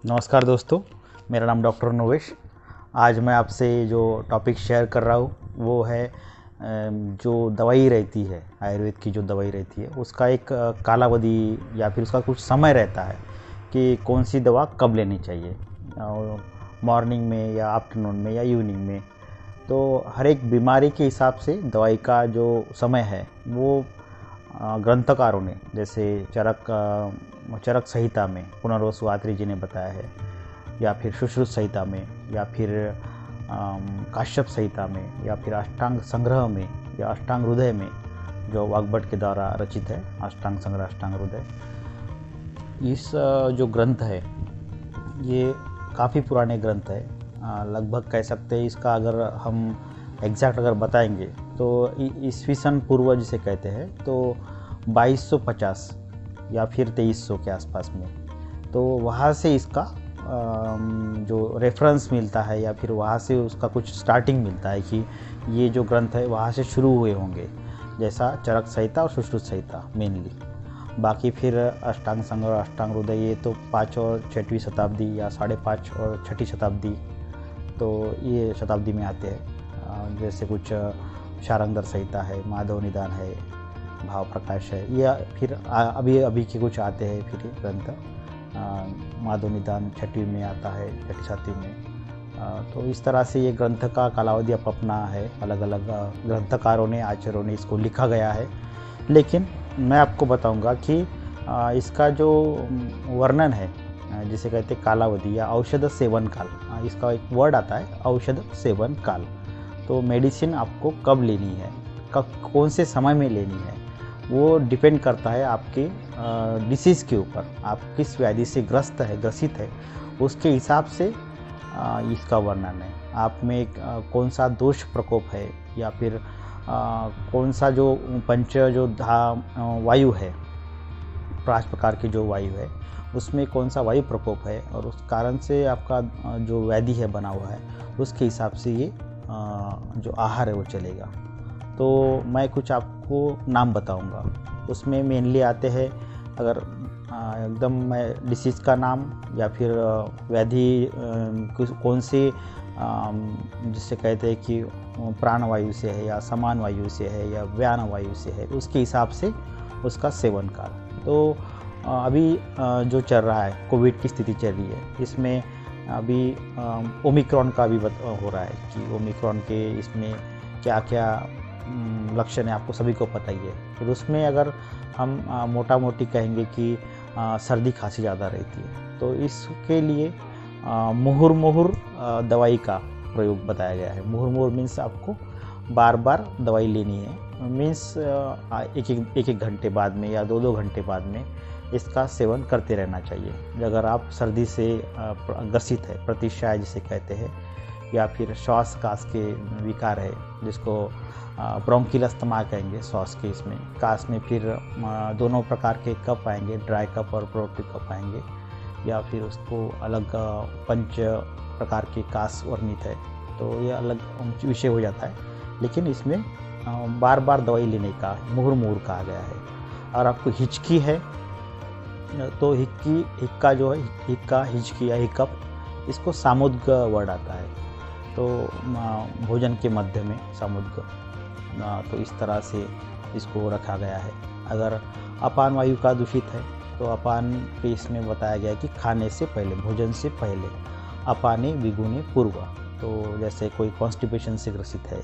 नमस्कार दोस्तों, मेरा नाम डॉक्टर नोवेश। आज मैं आपसे जो टॉपिक शेयर कर रहा हूँ वो है जो दवाई रहती है, आयुर्वेद की जो दवाई रहती है उसका एक कालावधि या फिर उसका कुछ समय रहता है कि कौन सी दवा कब लेनी चाहिए, मॉर्निंग में या आफ्टरनून में या इवनिंग में। तो हर एक बीमारी के हिसाब से दवाई का जो समय है वो ग्रंथकारों ने, जैसे चरक संहिता में पुनर्वसु आत्रेय जी ने बताया है, या फिर सुश्रुत संहिता में, या फिर काश्यप संहिता में, या फिर अष्टांग संग्रह में या अष्टांग हृदय में जो वाग्भट के द्वारा रचित है, अष्टांग संग्रह अष्टांग हृदय। इस जो ग्रंथ है ये काफ़ी पुराने ग्रंथ है। लगभग कह सकते हैं इसका अगर हम एग्जैक्ट अगर बताएंगे तो ईस्वी सन पूर्व जिसे कहते हैं तो 2250 या फिर 2300 के आसपास में, तो वहाँ से इसका जो रेफरेंस मिलता है या फिर वहाँ से उसका कुछ स्टार्टिंग मिलता है कि ये जो ग्रंथ है वहाँ से शुरू हुए होंगे, जैसा चरक संहिता और सुश्रुत संहिता मेनली। बाकी फिर अष्टांग संग्रह अष्टांग हृदय ये तो 5 और 6वीं शताब्दी या 5.5 और 6ठी शताब्दी, तो ये शताब्दी में आते हैं। जैसे कुछ शारंगधर संहिता है, माधव निदान है, भाव प्रकाश है, या फिर अभी के कुछ आते हैं फिर ग्रंथ। माधव निदान 6वीं में आता है, 6ठी शताब्दी में। तो इस तरह से ये ग्रंथ का कालावधि अपना है, अलग अलग ग्रंथकारों ने, आचार्यों ने इसको लिखा गया है। लेकिन मैं आपको बताऊंगा कि इसका जो वर्णन है, जिसे कहते हैं कालावधि या औषध सेवन काल, इसका एक वर्ड आता है औषध सेवन काल। तो मेडिसिन आपको कब लेनी है, कब कौन से समय में लेनी है, वो डिपेंड करता है आपके डिसीज़ के ऊपर। आप किस व्याधि से ग्रसित है उसके हिसाब से इसका वर्णन है। आप में कौन सा दोष प्रकोप है, या फिर कौन सा जो पंच जो वायु है, 5 प्रकार की जो वायु है उसमें कौन सा वायु प्रकोप है, और उस कारण से आपका जो व्याधि है बना हुआ है उसके हिसाब से ये जो आहार है वो चलेगा। तो मैं कुछ आपको नाम बताऊंगा, उसमें मेनली आते हैं, अगर एकदम मैं डिसीज़ का नाम या फिर व्याधि कौन से जिससे कहते हैं कि प्राणवायु से है या समान वायु से है या व्यान वायु से है, उसके हिसाब से उसका सेवन काल। तो अभी जो चल रहा है, कोविड की स्थिति चल रही है, इसमें अभी ओमिक्रॉन का भी हो रहा है कि ओमिक्रॉन के इसमें क्या क्या लक्षण है, आपको सभी को पता ही है। फिर उसमें अगर हम मोटा मोटी कहेंगे कि सर्दी खांसी ज़्यादा रहती है, तो इसके लिए मुहुर्मुहुर दवाई का प्रयोग बताया गया है। मुहुर्मुहुर मीन्स आपको बार बार दवाई लेनी है, मीन्स एक एक घंटे बाद में या 2 घंटे बाद में इसका सेवन करते रहना चाहिए। अगर आप सर्दी से ग्रसित है, प्रतिशाय जिसे कहते हैं, या फिर श्वास कास के विकार है जिसको ब्रोंकियल अस्थमा कहेंगे, श्वास के इसमें कास में फिर दोनों प्रकार के कफ आएंगे, ड्राई कफ और प्रोक्टिव कफ आएंगे, या फिर उसको अलग 5 प्रकार के कास वर्णित है, तो ये अलग विषय हो जाता है। लेकिन इसमें बार बार दवाई लेने का मुहुर्मुहुर कहा गया है। और आपको हिचकी है तो हिक्का जो है, हिक्का हिचकी या हिकअप, इसको सामुद्ग वर्ड आता है, तो भोजन के मध्य में सामुद्ग, तो इस तरह से इसको रखा गया है। अगर अपान वायु का दूषित है तो अपान पे इसमें बताया गया है कि खाने से पहले, भोजन से पहले, अपाने विगुणे पूर्व। तो जैसे कोई कॉन्स्टिपेशन से ग्रसित है,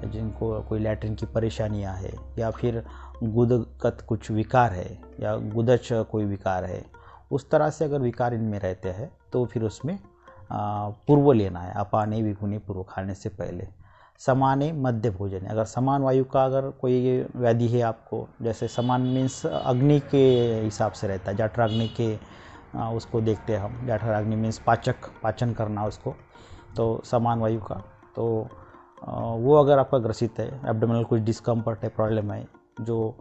जिनको कोई लैट्रिन की परेशानियां है, या फिर गुदगत कुछ विकार है, या गुदच कोई विकार है, उस तरह से अगर विकार इनमें रहते हैं तो फिर उसमें पूर्व लेना है, अपाने विगुणे पूर्व, खाने से पहले। समाने मध्य भोजन, अगर समान वायु का अगर कोई व्याधि है आपको, जैसे समान मीन्स अग्नि के हिसाब से रहता है, जठराग्नि के उसको देखते हैं हम, जठराग्नि मीन्स पाचन करना उसको, तो समान वायु का, तो वो अगर आपका ग्रसित है, एब्डोमिनल कुछ डिस्कम्फर्ट है, प्रॉब्लम है, जो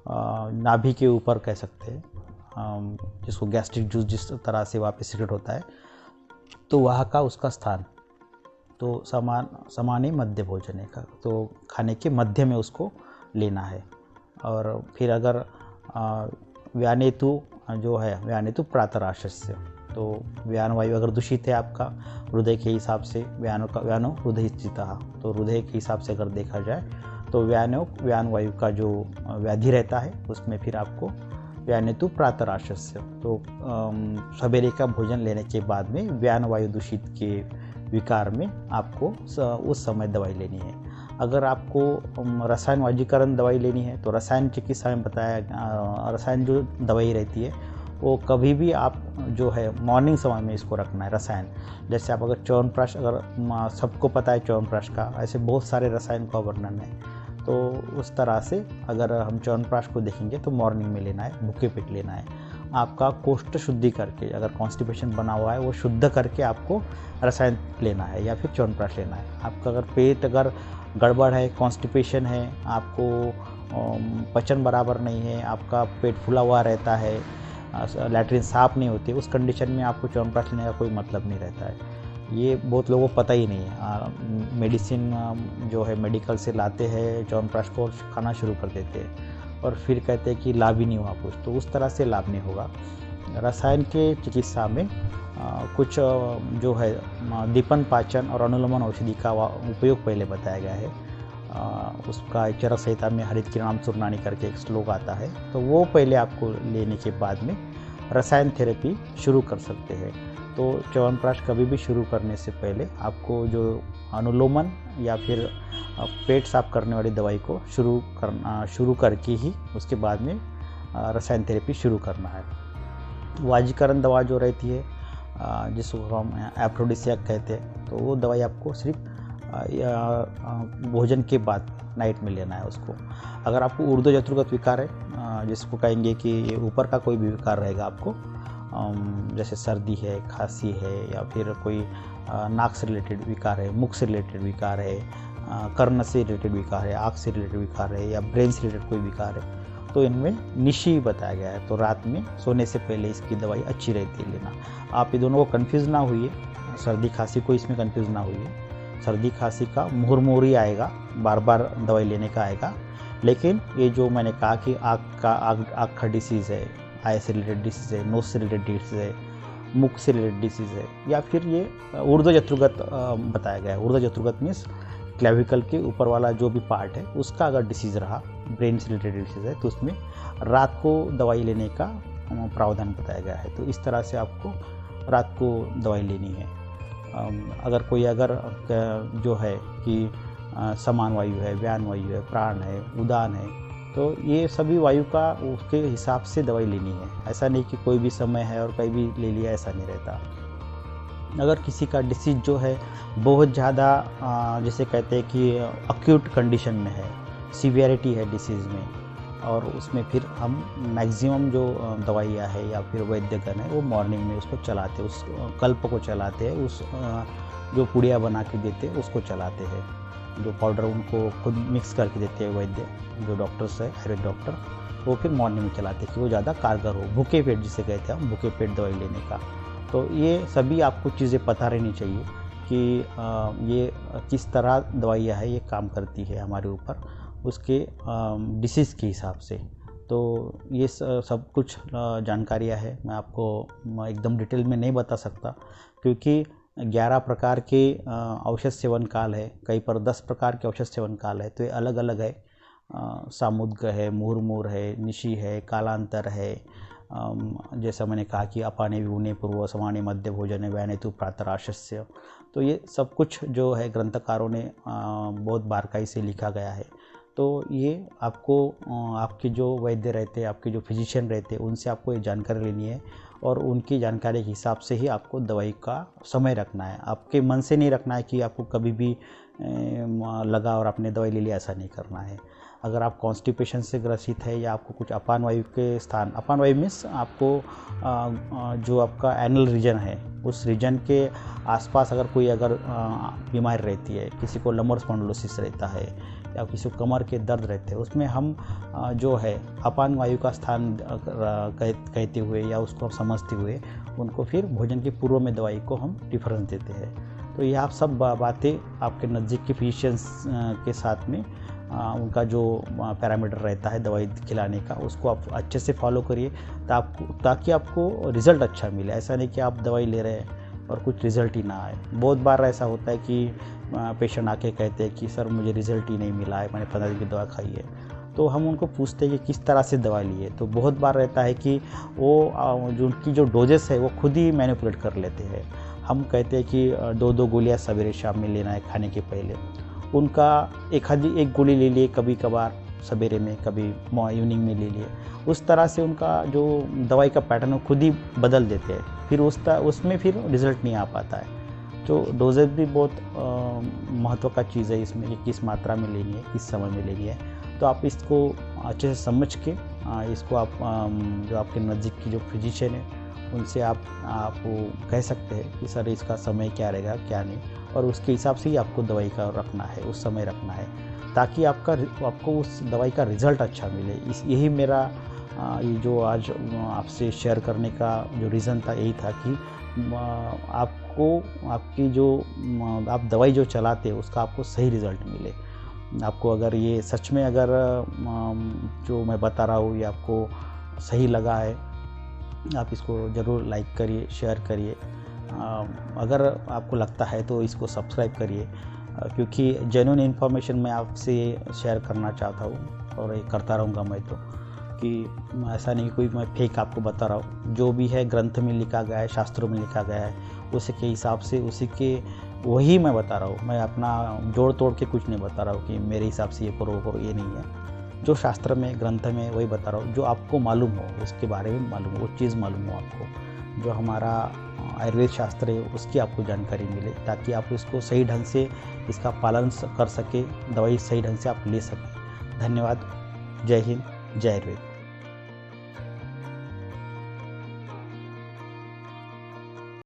नाभि के ऊपर कह सकते हैं, जिसको गैस्ट्रिक जूस जिस तरह से वहाँ पे सिक्रेट होता है, तो वहाँ का उसका स्थान, तो समाने मध्य भोजन है का, तो खाने के मध्य में उसको लेना है। और फिर अगर व्यानेतु जो है, व्यानेतु प्रातराशस्य, तो व्यान वायु अगर दूषित है आपका हृदय के हिसाब से, व्यानो हृदय स्थितः, तो हृदय के हिसाब से अगर देखा जाए तो व्यान वायु का जो व्याधि रहता है उसमें फिर आपको व्यानेतु प्रातराशस्य, तो सवेरे का भोजन लेने के बाद में व्यान वायु दूषित के विकार में आपको उस समय दवाई लेनी है। अगर आपको रसायन वाजीकरण दवाई लेनी है तो रसायन चिकित्सा में बताया, रसायन जो दवाई रहती है वो कभी भी आप जो है मॉर्निंग समय में इसको रखना है। रसायन जैसे आप अगर च्यवनप्राश, अगर सबको पता है च्यवनप्राश का, ऐसे बहुत सारे रसायन का वर्णन है, तो उस तरह से अगर हम च्यवनप्राश को देखेंगे तो मॉर्निंग में लेना है, भूखे पेट लेना है। आपका कोष्ठ शुद्धि करके, अगर कॉन्स्टिपेशन बना हुआ है वो शुद्ध करके आपको रसायन लेना है या फिर च्यवनप्राश लेना है। आपका अगर पेट अगर गड़बड़ है, कॉन्स्टिपेशन है, आपको पचन बराबर नहीं है, आपका पेट फूला हुआ रहता है, लैट्रिन साफ नहीं होती, उस कंडीशन में आपको च्यवनप्राश लेने का कोई मतलब नहीं रहता है। ये बहुत लोगों को पता ही नहीं है। मेडिसिन जो है मेडिकल से लाते हैं, च्यवनप्राश को खाना शुरू कर देते हैं और फिर कहते हैं कि लाभ ही नहीं हुआ कुछ, तो उस तरह से लाभ नहीं होगा। रसायन के चिकित्सा में कुछ जो है दीपन पाचन और अनुलोमन औषधि का उपयोग पहले बताया गया है। उसका चरक संहिता में हरित किरणाम चूर्णानी करके एक श्लोक आता है, तो वो पहले आपको लेने के बाद में रसायन थेरेपी शुरू कर सकते हैं। तो च्यवनप्राश कभी भी शुरू करने से पहले आपको जो अनुलोमन या फिर पेट साफ करने वाली दवाई को शुरू करके ही उसके बाद में रसायन थेरेपी शुरू करना है। वाजीकरण दवा जो रहती है, जिसको हम एफ्रोडिसियाक कहते हैं, तो वो दवाई आपको सिर्फ भोजन के बाद नाइट में लेना है उसको। अगर आपको ऊर्ध्व जत्रुगत विकार है, जिसको कहेंगे कि ये ऊपर का कोई भी विकार रहेगा आपको, जैसे सर्दी है, खांसी है, या फिर कोई नाक से रिलेटेड विकार है, मुख से रिलेटेड विकार है, कर्ण से रिलेटेड विकार है, आँख से रिलेटेड विकार है, या ब्रेन से रिलेटेड कोई विकार है, तो इनमें निशी बताया गया है। तो रात में सोने से पहले इसकी दवाई अच्छी रहती है लेना। आप ये दोनों को कन्फ्यूज़ ना हुई, सर्दी खांसी को इसमें कन्फ्यूज़ ना हुई। सर्दी खांसी का मुहुर्मुहुर ही आएगा, बार बार दवाई लेने का आएगा, लेकिन ये जो मैंने कहा कि आँख का डिसीज़ है, आई से रिलेटेड डिसीज़ है, नोज से रिलेटेड डिसीज़ है, मुख से रिलेटेड डिसीज़ है, या फिर ये ऊर्ध्व जत्रुगत बताया गया है। ऊर्ध्व जत्रुगत मीन्स क्लेविकल के ऊपर वाला जो भी पार्ट है उसका अगर डिसीज़ रहा, ब्रेन से रिलेटेड डिसीज़ है, तो उसमें रात को दवाई लेने का प्रावधान बताया गया है। तो इस तरह से आपको रात को दवाई लेनी है। अगर कोई जो है कि समान वायु है, व्यान वायु है, प्राण है, उदान है, तो ये सभी वायु का उसके हिसाब से दवाई लेनी है। ऐसा नहीं कि कोई भी समय है और कहीं भी ले लिया, ऐसा नहीं रहता। अगर किसी का डिसीज जो है बहुत ज़्यादा जैसे कहते हैं कि अक्यूट कंडीशन में है, सीवियरिटी है डिसीज़ में, और उसमें फिर हम मैक्सिमम जो दवाइयाँ है या फिर वैद्यगण है वो मॉर्निंग में उसको चलाते हैं, उस कल्प को चलाते हैं, उस जो पुड़िया बना के देते हैं उसको चलाते हैं, जो पाउडर उनको खुद मिक्स करके देते हैं वैद्य, जो डॉक्टर्स है, आयुर्वेद डॉक्टर, वो फिर मॉर्निंग में चलाते हैं कि वो ज़्यादा कारगर हो। भूखे पेट जिसे कहते हैं हम, भूखे पेट दवाई लेने का। तो ये सभी आपको चीज़ें पता रहनी चाहिए कि ये किस तरह दवाइयाँ है ये काम करती है हमारे ऊपर, उसके डिसीज़ के हिसाब से। तो ये सब कुछ जानकारियाँ है, मैं आपको एकदम डिटेल में नहीं बता सकता, क्योंकि 11 प्रकार के औषध सेवन काल है, कई पर 10 प्रकार के औषध सेवन काल है, तो ये अलग अलग है। सामुद्र है, मुहुर्मुहुर है, निशी है, कालांतर है, जैसा मैंने कहा कि अपाने विगुणे पूर्व समाने मध्य भोजन व्यानेतु प्रातराशस्य। तो ये सब कुछ जो है ग्रंथकारों ने बहुत बारीकाई से लिखा गया है। तो ये आपको आपके जो वैद्य रहते हैं, आपके जो फिजिशियन रहते हैं, उनसे आपको ये जानकारी लेनी है, और उनकी जानकारी के हिसाब से ही आपको दवाई का समय रखना है। आपके मन से नहीं रखना है कि आपको कभी भी लगा और आपने दवाई ले ली, ऐसा नहीं करना है। अगर आप कॉन्स्टिपेशन से ग्रसित है या आपको कुछ अपान वायु के स्थान, अपान वायु मीन्स आपको जो आपका एनल रीजन है उस रीजन के आसपास अगर कोई बीमारी रहती है, किसी को लंबर स्पॉन्डिलोसिस रहता है या किसी को कमर के दर्द रहते हैं, उसमें हम जो है अपान वायु का स्थान कहते हुए या उसको समझते हुए उनको फिर भोजन के पूर्व में दवाई को हम डिफरेंस देते हैं। तो ये आप सब बातें आपके नज़दीक के फिजिशियंस के साथ में उनका जो पैरामीटर रहता है दवाई खिलाने का, उसको आप अच्छे से फॉलो करिए ताकि आपको रिज़ल्ट अच्छा मिले। ऐसा नहीं कि आप दवाई ले रहे हैं और कुछ रिज़ल्ट ही ना आए। बहुत बार ऐसा होता है कि पेशेंट आके कहते हैं कि सर मुझे रिज़ल्ट ही नहीं मिला है, मैंने 15 दिन की दवा खाई है। तो हम उनको पूछते हैं कि किस तरह से दवा ली है। तो बहुत बार रहता है कि वो जो उनकी जो डोजेस है वो खुद ही मैनिपुलेट कर लेते हैं। हम कहते हैं कि 2-2 गोलियाँ सवेरे शाम में लेना है खाने के पहले। उनका एक गोली ले लिए कभी कभार सवेरे में, कभी इवनिंग में ले लिए। उस तरह से उनका जो दवाई का पैटर्न है खुद ही बदल देते हैं। फिर उसमें फिर रिज़ल्ट नहीं आ पाता है। तो डोजेज भी बहुत महत्व का चीज़ है इसमें कि किस मात्रा में लेनी है, किस समय में लेनी है। तो आप इसको अच्छे से समझ के इसको आप जो आपके नज़दीक की जो फिजिशियन है उनसे आप कह सकते हैं कि सर इसका समय क्या रहेगा क्या नहीं, और उसके हिसाब से ही आपको दवाई का रखना है, उस समय रखना है, ताकि आपको उस दवाई का रिज़ल्ट अच्छा मिले। यही मेरा ये जो आज आपसे शेयर करने का जो रीज़न था यही था कि आपकी जो आप दवाई जो चलाते हैं उसका आपको सही रिज़ल्ट मिले। आपको अगर ये सच में अगर जो मैं बता रहा हूँ ये आपको सही लगा है, आप इसको ज़रूर लाइक करिए, शेयर करिए। अगर आपको लगता है तो इसको सब्सक्राइब करिए, क्योंकि जेन्युइन इन्फॉर्मेशन मैं आपसे शेयर करना चाहता हूँ और ये करता रहूँगा मैं। तो कि ऐसा नहीं कोई मैं फेक आपको बता रहा हूँ। जो भी है ग्रंथ में लिखा गया है, शास्त्रों में लिखा गया है, उसी के हिसाब से वही मैं बता रहा हूँ। मैं अपना जोड़ तोड़ के कुछ नहीं बता रहा हूँ कि मेरे हिसाब से ये करो, ये नहीं है। जो शास्त्र में ग्रंथ में वही बता रहा हूँ, जो आपको मालूम हो, उसके बारे में मालूम हो, वो चीज़ मालूम हो आपको। जो हमारा आयुर्वेद शास्त्र है उसकी आपको जानकारी मिले, ताकि आप इसको सही ढंग से इसका पालन कर सके, दवाई सही ढंग से आप ले सकें। धन्यवाद। जय हिंद, जय आयुर्वेद।